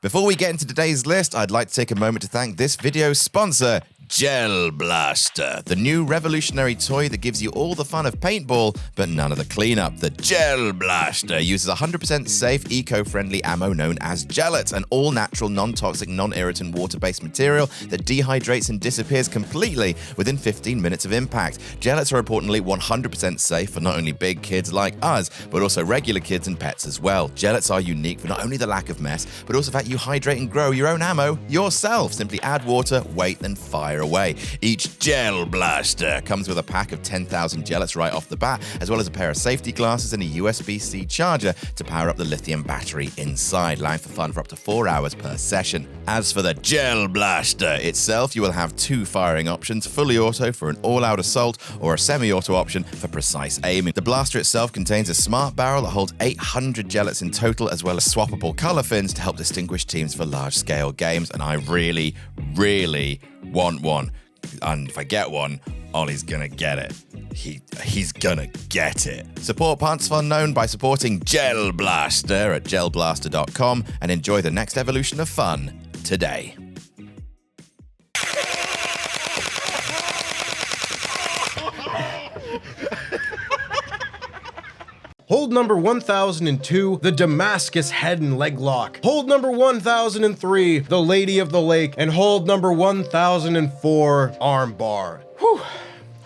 Before we get into today's list, I'd like to take a moment to thank this video's sponsor, Gel Blaster, the new revolutionary toy that gives you all the fun of paintball, but none of the cleanup. The Gel Blaster uses 100% safe, eco-friendly ammo known as Gellet, an all-natural, non-toxic, non-irritant, water-based material that dehydrates and disappears completely within 15 minutes of impact. Gellets are importantly 100% safe for not only big kids like us, but also regular kids and pets as well. Gellets are unique for not only the lack of mess, but also the fact you hydrate and grow your own ammo yourself. Simply add water, wait, then fire away. Each Gel Blaster comes with a pack of 10,000 gellets right off the bat, as well as a pair of safety glasses and a USB-C charger to power up the lithium battery inside, allowing for fun for up to 4 hours per session. As for the Gel Blaster itself, you will have 2 firing options, fully auto for an all-out assault or a semi-auto option for precise aiming. The blaster itself contains a smart barrel that holds 800 gellets in total, as well as swappable color fins to help distinguish teams for large-scale games, and I really want one, and if I get one, Ollie's gonna get it. He's gonna get it. Support partsFUNknown by supporting Gel Blaster at gelblaster.com and enjoy the next evolution of fun today. Hold number 1002, the Damascus head and leg lock. Hold number 1003, the Lady of the Lake. And hold number 1004, arm bar. Whew.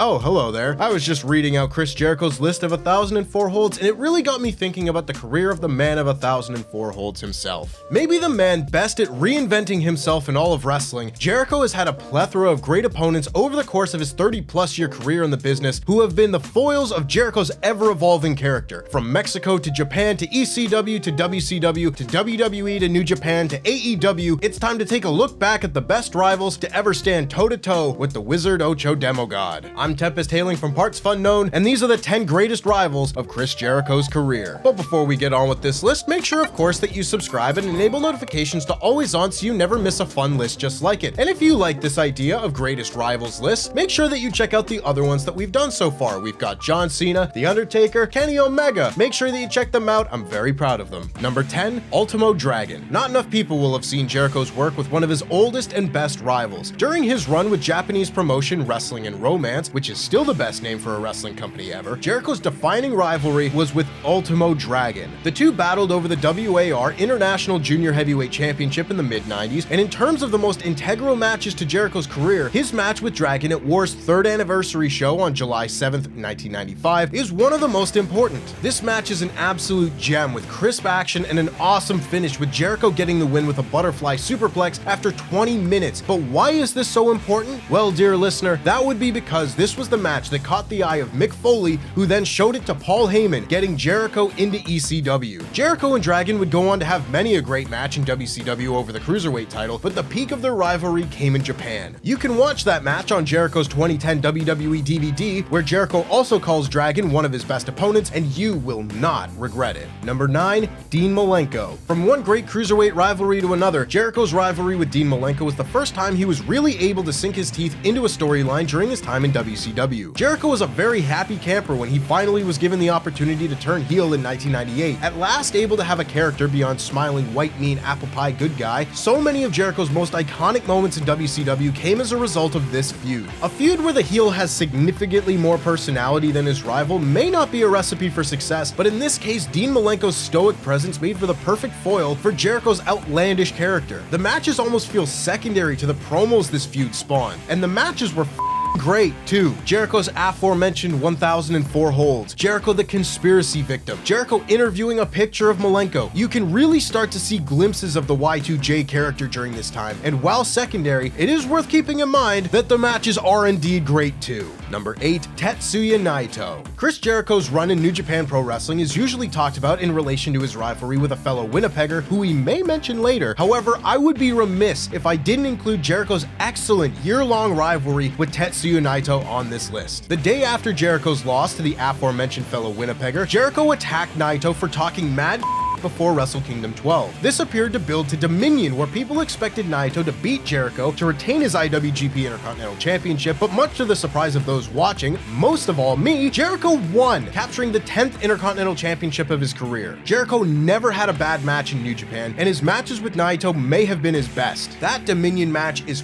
Oh, hello there. I was just reading out Chris Jericho's list of 1004 holds, and it really got me thinking about the career of the man of 1004 holds himself. Maybe the man best at reinventing himself in all of wrestling, Jericho has had a plethora of great opponents over the course of his 30-plus year career in the business who have been the foils of Jericho's ever-evolving character. From Mexico to Japan to ECW to WCW to WWE to New Japan to AEW, it's time to take a look back at the best rivals to ever stand toe-to-toe with the Wizard Ocho Demogod. I'm Tempest hailing from partsFUNknown, and these are the 10 greatest rivals of Chris Jericho's career. But before we get on with this list, make sure of course that you subscribe and enable notifications to always on so you never miss a fun list just like it. And if you like this idea of greatest rivals lists, make sure that you check out the other ones that we've done so far. We've got John Cena, The Undertaker, Kenny Omega. Make sure that you check them out. I'm very proud of them. Number 10, Ultimo Dragon. Not enough people will have seen Jericho's work with one of his oldest and best rivals. During his run with Japanese promotion Wrestling and Romance, which is still the best name for a wrestling company ever, Jericho's defining rivalry was with Ultimo Dragon. The two battled over the WAR International Junior Heavyweight Championship in the mid-90s, and in terms of the most integral matches to Jericho's career, his match with Dragon at War's 3rd anniversary show on July 7th, 1995 is one of the most important. This match is an absolute gem with crisp action and an awesome finish, with Jericho getting the win with a butterfly superplex after 20 minutes. But why is this so important? Well, dear listener, that would be because this was the match that caught the eye of Mick Foley, who then showed it to Paul Heyman, getting Jericho into ECW. Jericho and Dragon would go on to have many a great match in WCW over the Cruiserweight title, but the peak of their rivalry came in Japan. You can watch that match on Jericho's 2010 WWE DVD, where Jericho also calls Dragon one of his best opponents, and you will not regret it. Number 9, Dean Malenko. From one great Cruiserweight rivalry to another, Jericho's rivalry with Dean Malenko was the first time he was really able to sink his teeth into a storyline during his time in WCW. Jericho was a very happy camper when he finally was given the opportunity to turn heel in 1998. At last able to have a character beyond smiling white mean apple pie good guy, so many of Jericho's most iconic moments in WCW came as a result of this feud. A feud where the heel has significantly more personality than his rival may not be a recipe for success, but in this case, Dean Malenko's stoic presence made for the perfect foil for Jericho's outlandish character. The matches almost feel secondary to the promos this feud spawned, and the matches were great too. Jericho's aforementioned 1004 holds, Jericho the conspiracy victim, Jericho interviewing a picture of Malenko. You can really start to see glimpses of the Y2J character during this time, and while secondary, it is worth keeping in mind that the matches are indeed great too. Number 8, Tetsuya Naito. Chris Jericho's run in New Japan Pro Wrestling is usually talked about in relation to his rivalry with a fellow Winnipegger who we may mention later. However, I would be remiss if I didn't include Jericho's excellent year-long rivalry with Tetsuya Naito on this list. The day after Jericho's loss to the aforementioned fellow Winnipegger, Jericho attacked Naito for talking mad before Wrestle Kingdom 12. This appeared to build to Dominion, where people expected Naito to beat Jericho to retain his IWGP Intercontinental Championship, but much to the surprise of those watching, most of all me, Jericho won, capturing the 10th Intercontinental Championship of his career. Jericho never had a bad match in New Japan, and his matches with Naito may have been his best. That Dominion match is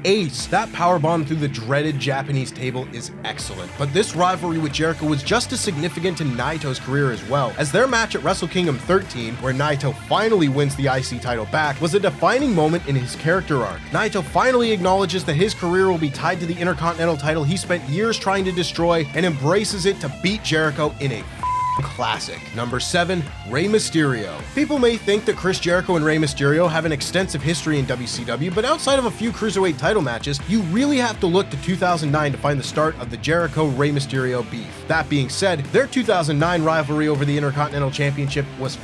ace. That powerbomb through the dreaded Japanese table is excellent. But this rivalry with Jericho was just as significant to Naito's career as well, as their match at Wrestle Kingdom 13, where Naito finally wins the IC title back, was a defining moment in his character arc. Naito finally acknowledges that his career will be tied to the Intercontinental title he spent years trying to destroy, and embraces it to beat Jericho in a classic. Number 7, Rey Mysterio. People may think that Chris Jericho and Rey Mysterio have an extensive history in WCW, but outside of a few cruiserweight title matches, you really have to look to 2009 to find the start of the Jericho-Rey Mysterio beef. That being said, their 2009 rivalry over the Intercontinental Championship was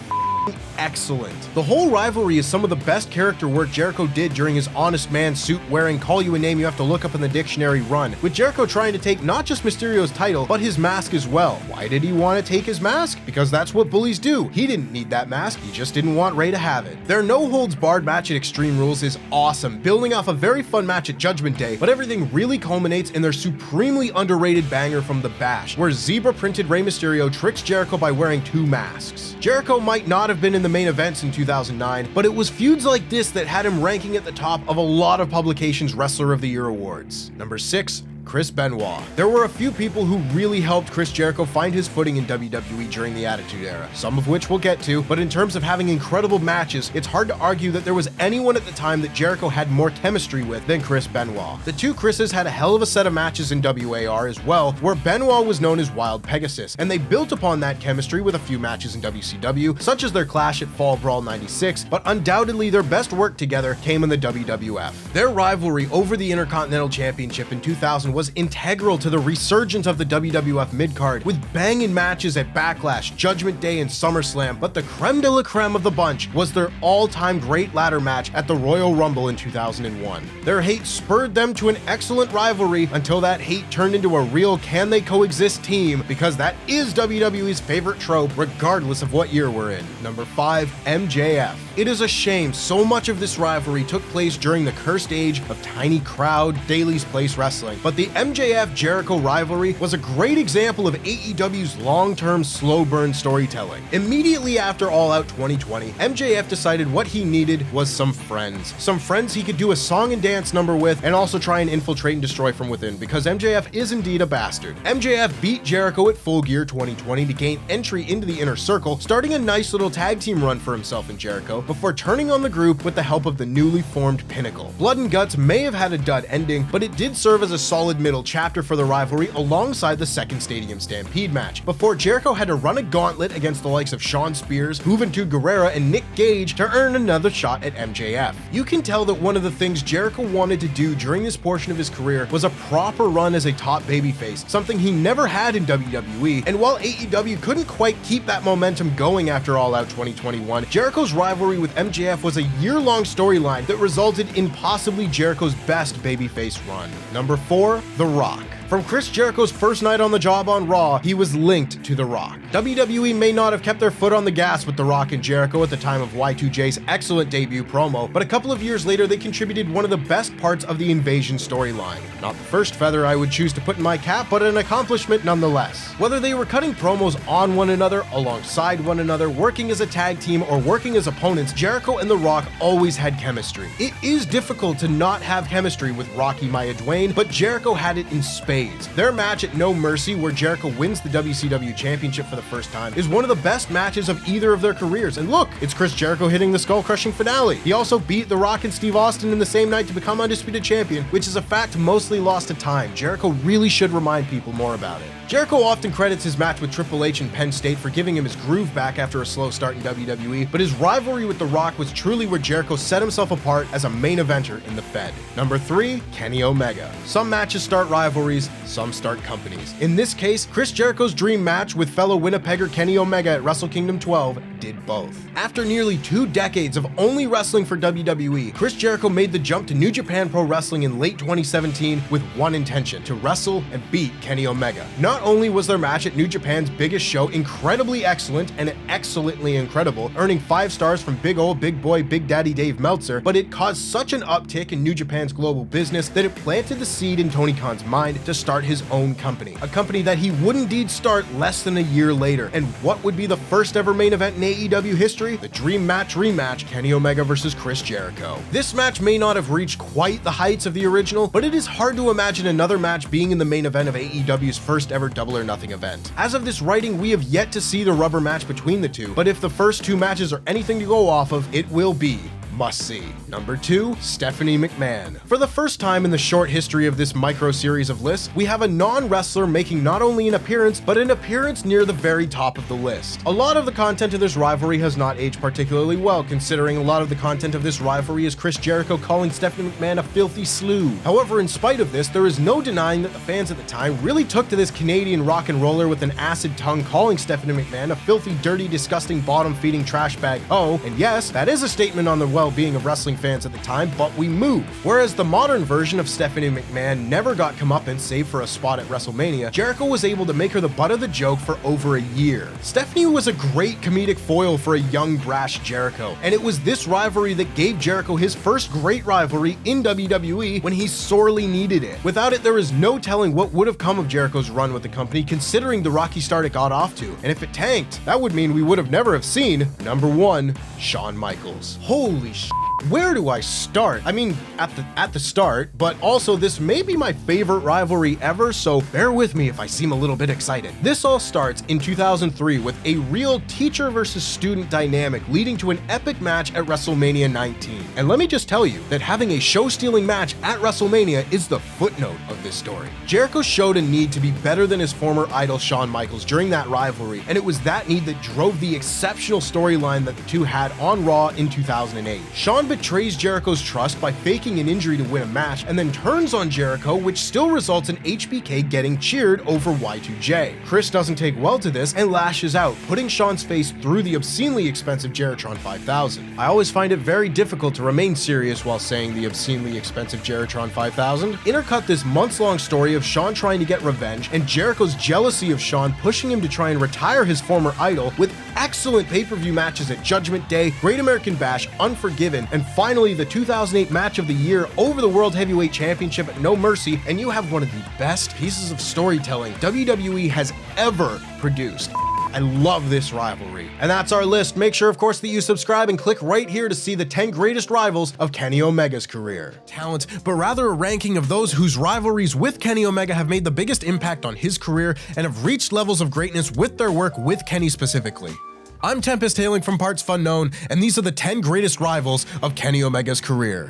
excellent. The whole rivalry is some of the best character work Jericho did during his honest man suit wearing call you a name you have to look up in the dictionary run, with Jericho trying to take not just Mysterio's title, but his mask as well. Why did he want to take his mask? Because that's what bullies do. He didn't need that mask, he just didn't want Rey to have it. Their no-holds-barred match at Extreme Rules is awesome, building off a very fun match at Judgment Day, but everything really culminates in their supremely underrated banger from The Bash, where zebra-printed Rey Mysterio tricks Jericho by wearing 2 masks. Jericho might not have been in the main events in 2009, but it was feuds like this that had him ranking at the top of a lot of publications' Wrestler of the Year awards. Number 6, Chris Benoit. There were a few people who really helped Chris Jericho find his footing in WWE during the Attitude Era, some of which we'll get to, but in terms of having incredible matches, it's hard to argue that there was anyone at the time that Jericho had more chemistry with than Chris Benoit. The two Chris's had a hell of a set of matches in WAR as well, where Benoit was known as Wild Pegasus, and they built upon that chemistry with a few matches in WCW, such as their clash at Fall Brawl 96, but undoubtedly their best work together came in the WWF. Their rivalry over the Intercontinental Championship in 2000 was integral to the resurgence of the WWF midcard, with banging matches at Backlash, Judgment Day, and SummerSlam, but the creme de la creme of the bunch was their all-time great ladder match at the Royal Rumble in 2001. Their hate spurred them to an excellent rivalry until that hate turned into a real can they coexist team, because that is WWE's favorite trope, regardless of what year we're in. Number 5, MJF. It is a shame so much of this rivalry took place during the cursed age of tiny crowd, Daily's Place wrestling, but the MJF-Jericho rivalry was a great example of AEW's long-term slow burn storytelling. Immediately after All Out 2020, MJF decided what he needed was some friends. Some friends he could do a song and dance number with, and also try and infiltrate and destroy from within, because MJF is indeed a bastard. MJF beat Jericho at Full Gear 2020 to gain entry into the Inner Circle, starting a nice little tag team run for himself and Jericho, before turning on the group with the help of the newly formed Pinnacle. Blood and Guts may have had a dud ending, but it did serve as a solid middle chapter for the rivalry alongside the second Stadium Stampede match, before Jericho had to run a gauntlet against the likes of Shawn Spears, Juventud Guerrera, and Nick Gage to earn another shot at MJF. You can tell that one of the things Jericho wanted to do during this portion of his career was a proper run as a top babyface, something he never had in WWE, and while AEW couldn't quite keep that momentum going after All Out 2021, Jericho's rivalry with MJF was a year-long storyline that resulted in possibly Jericho's best babyface run. Number 4, The Rock. From Chris Jericho's first night on the job on Raw, he was linked to The Rock. WWE may not have kept their foot on the gas with The Rock and Jericho at the time of Y2J's excellent debut promo, but a couple of years later they contributed one of the best parts of the Invasion storyline. Not the first feather I would choose to put in my cap, but an accomplishment nonetheless. Whether they were cutting promos on one another, alongside one another, working as a tag team, or working as opponents, Jericho and The Rock always had chemistry. It is difficult to not have chemistry with Rocky Maya Dwayne, but Jericho had it in spades. Their match at No Mercy, where Jericho wins the WCW Championship for the first time, is one of the best matches of either of their careers. And look, it's Chris Jericho hitting the skull-crushing finale. He also beat The Rock and Steve Austin in the same night to become Undisputed Champion, which is a fact mostly lost to time. Jericho really should remind people more about it. Jericho often credits his match with Triple H in Penn State for giving him his groove back after a slow start in WWE, but his rivalry with The Rock was truly where Jericho set himself apart as a main eventer in the Fed. Number 3, Kenny Omega. Some matches start rivalries, some start companies. In this case, Chris Jericho's dream match with fellow Winnipegger Kenny Omega at Wrestle Kingdom 12 did both. After nearly 2 decades of only wrestling for WWE, Chris Jericho made the jump to New Japan Pro Wrestling in late 2017 with one intention: to wrestle and beat Kenny Omega. Not only was their match at New Japan's biggest show incredibly excellent and excellently incredible, earning 5 stars from big old big boy Big Daddy Dave Meltzer, but it caused such an uptick in New Japan's global business that it planted the seed in Tony Khan's mind to start his own company. A company that he would indeed start less than a year later. And what would be the first ever main event in AEW history? The Dream Match rematch, Kenny Omega versus Chris Jericho. This match may not have reached quite the heights of the original, but it is hard to imagine another match being in the main event of AEW's first ever Double or Nothing event. As of this writing, we have yet to see the rubber match between the two, but if the first 2 matches are anything to go off of, it will be must see. Number 2, Stephanie McMahon. For the first time in the short history of this micro series of lists, we have a non-wrestler making not only an appearance, but an appearance near the very top of the list. A lot of the content of this rivalry has not aged particularly well, considering a lot of the content of this rivalry is Chris Jericho calling Stephanie McMahon a filthy slew. However, in spite of this, there is no denying that the fans at the time really took to this Canadian rock and roller with an acid tongue calling Stephanie McMahon a filthy, dirty, disgusting, bottom-feeding trash bag hoe, and yes, that is a statement on the well-being of wrestling fans at the time, but we move. Whereas the modern version of Stephanie McMahon never got comeuppance save for a spot at WrestleMania, Jericho was able to make her the butt of the joke for over a year. Stephanie was a great comedic foil for a young, brash Jericho, and it was this rivalry that gave Jericho his first great rivalry in WWE when he sorely needed it. Without it, there is no telling what would have come of Jericho's run with the company, considering the rocky start it got off to, and if it tanked, that would mean we would have never have seen number 1, Shawn Michaels. Holy sh**. Where do I start? I mean, at the start, but also this may be my favorite rivalry ever, so bear with me if I seem a little bit excited. This all starts in 2003 with a real teacher versus student dynamic leading to an epic match at WrestleMania 19. And let me just tell you that having a show-stealing match at WrestleMania is the footnote of this story. Jericho showed a need to be better than his former idol Shawn Michaels during that rivalry, and it was that need that drove the exceptional storyline that the two had on Raw in 2008. Shawn betrays Jericho's trust by faking an injury to win a match, and then turns on Jericho, which still results in HBK getting cheered over Y2J. Chris doesn't take well to this and lashes out, putting Shawn's face through the obscenely expensive Jeritron 5000. I always find it very difficult to remain serious while saying the obscenely expensive Jeritron 5000. Intercut this months-long story of Shawn trying to get revenge and Jericho's jealousy of Shawn pushing him to try and retire his former idol, with excellent pay-per-view matches at Judgment Day, Great American Bash, Unforgiven, and finally the 2008 match of the year over the World Heavyweight Championship at No Mercy, and you have one of the best pieces of storytelling WWE has ever produced. I love this rivalry. And that's our list. Make sure, of course, that you subscribe and click right here to see the 10 greatest rivals of Kenny Omega's career. Talent, but rather a ranking of those whose rivalries with Kenny Omega have made the biggest impact on his career and have reached levels of greatness with their work with Kenny specifically. I'm Tempest hailing from partsFUNknown, and these are the 10 greatest rivals of Kenny Omega's career.